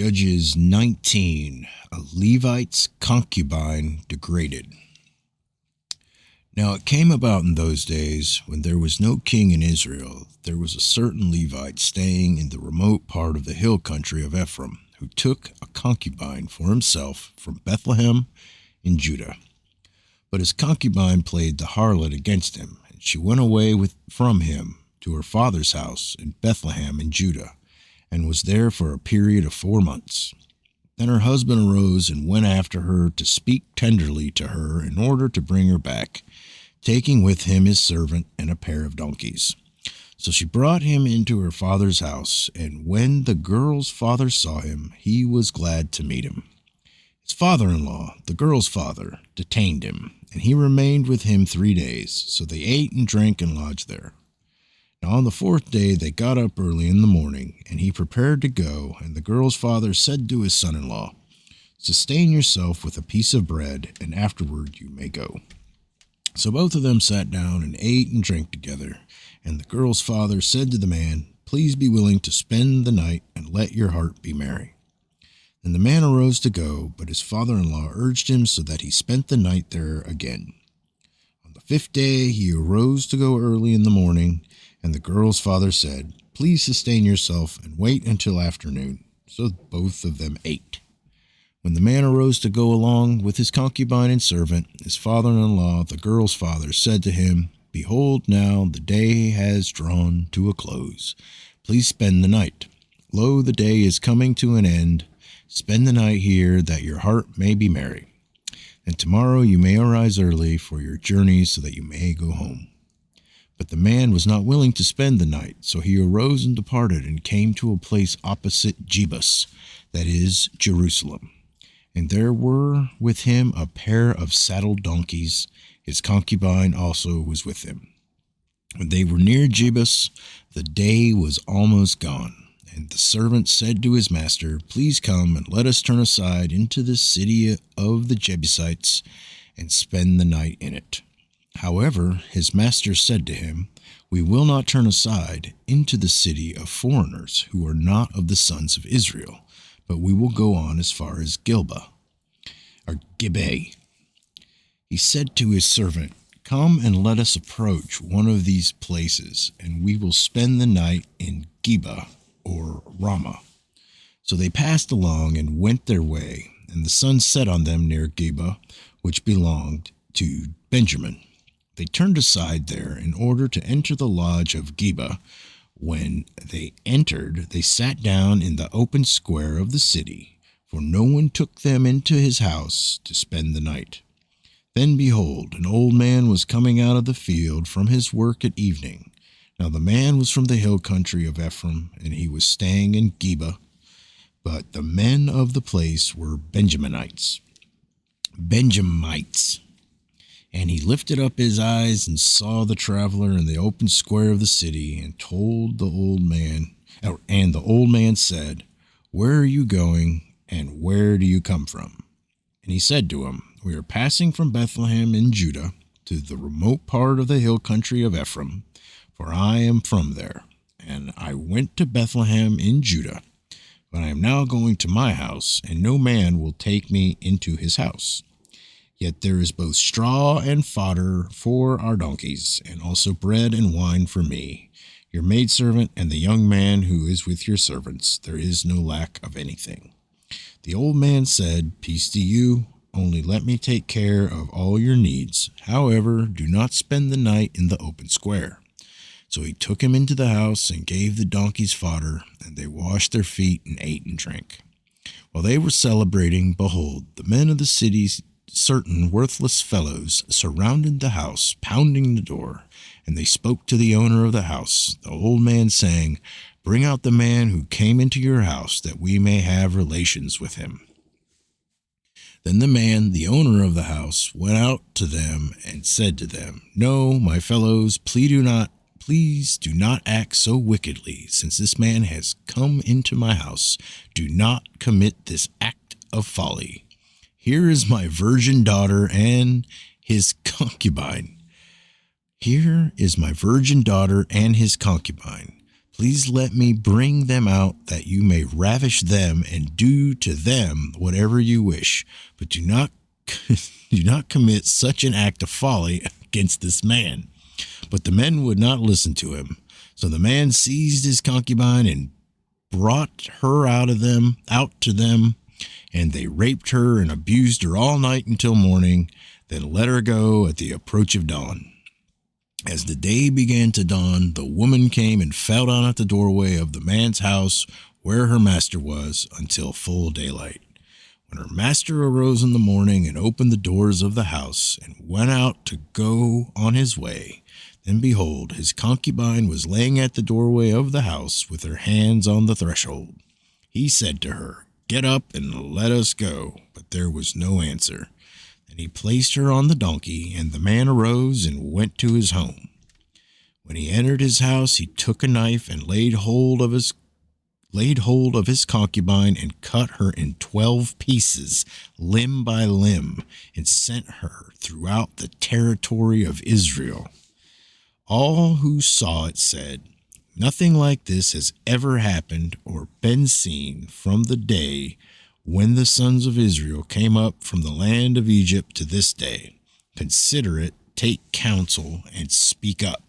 Judges 19, a Levite's concubine degraded. Now it came about in those days, when there was no king in Israel, there was a certain Levite staying in the remote part of the hill country of Ephraim, who took a concubine for himself from Bethlehem in Judah. But his concubine played the harlot against him, and she went away from him to her father's house in Bethlehem in Judah, and was there for a period of 4 months. Then her husband arose and went after her to speak tenderly to her in order to bring her back, taking with him his servant and a pair of donkeys. So she brought him into her father's house, and when the girl's father saw him, he was glad to meet him. His father-in-law, the girl's father, detained him, and he remained with him 3 days. So they ate and drank and lodged there. Now on the 4th day they got up early in the morning, and he prepared to go, and the girl's father said to his son-in-law, "Sustain yourself with a piece of bread, and afterward you may go." So both of them sat down and ate and drank together, and the girl's father said to the man, "Please be willing to spend the night, and let your heart be merry." And the man arose to go, but his father-in-law urged him, so that he spent the night there again. On the 5th day he arose to go early in the morning, and the girl's father said, "Please sustain yourself and wait until afternoon." So both of them ate. When the man arose to go along with his concubine and servant, his father-in-law, the girl's father, said to him, "Behold, now the day has drawn to a close. Please spend the night. Lo, the day is coming to an end. Spend the night here, that your heart may be merry. And tomorrow you may arise early for your journey, so that you may go home." But the man was not willing to spend the night, so he arose and departed, and came to a place opposite Jebus, that is, Jerusalem. And there were with him a pair of saddled donkeys. His concubine also was with him. When they were near Jebus, the day was almost gone. And the servant said to his master, "Please come, and let us turn aside into the city of the Jebusites, and spend the night in it." However, his master said to him, "We will not turn aside into the city of foreigners who are not of the sons of Israel, but we will go on as far as Gibeah. He said to his servant, "Come and let us approach one of these places, and we will spend the night in Geba or Ramah." So they passed along and went their way, and the sun set on them near Geba, which belonged to Benjamin. They turned aside there in order to enter the lodge of Geba. When they entered, they sat down in the open square of the city, for no one took them into his house to spend the night. Then behold, an old man was coming out of the field from his work at evening. Now the man was from the hill country of Ephraim, and he was staying in Geba. But the men of the place were Benjamites. And he lifted up his eyes and saw the traveler in the open square of the city, and told the old man, and the old man said, "Where are you going, and where do you come from?" And he said to him, "We are passing from Bethlehem in Judah to the remote part of the hill country of Ephraim, for I am from there. And I went to Bethlehem in Judah, but I am now going to my house, and no man will take me into his house. Yet there is both straw and fodder for our donkeys, and also bread and wine for me, your maidservant, and the young man who is with your servants. There is no lack of anything." The old man said, "Peace to you, only let me take care of all your needs. However, do not spend the night in the open square." So he took him into the house and gave the donkeys fodder, and they washed their feet and ate and drank. While they were celebrating, behold, the men of the cities, certain worthless fellows, surrounded the house, pounding the door. And they spoke to the owner of the house, the old man, saying, "Bring out the man who came into your house, that we may have relations with him." Then the man, the owner of the house, went out to them and said to them, "No, my fellows, please do not act so wickedly. Since this man has come into my house, do not commit this act of folly. Here is my virgin daughter and his concubine. Please let me bring them out that you may ravish them and do to them whatever you wish, but do not do not commit such an act of folly against this man." But the men would not listen to him. So the man seized his concubine and brought her out to them, and they raped her and abused her all night until morning, then let her go at the approach of dawn. As the day began to dawn, the woman came and fell down at the doorway of the man's house where her master was until full daylight. When her master arose in the morning and opened the doors of the house and went out to go on his way, then behold, his concubine was laying at the doorway of the house with her hands on the threshold. He said to her, "Get up and let us go." But there was no answer. And he placed her on the donkey, and the man arose and went to his home. When he entered his house, he took a knife and laid hold of his concubine and cut her in 12 pieces, limb by limb, and sent her throughout the territory of Israel. All who saw it said, "Nothing like this has ever happened or been seen from the day when the sons of Israel came up from the land of Egypt to this day. Consider it, take counsel, and speak up."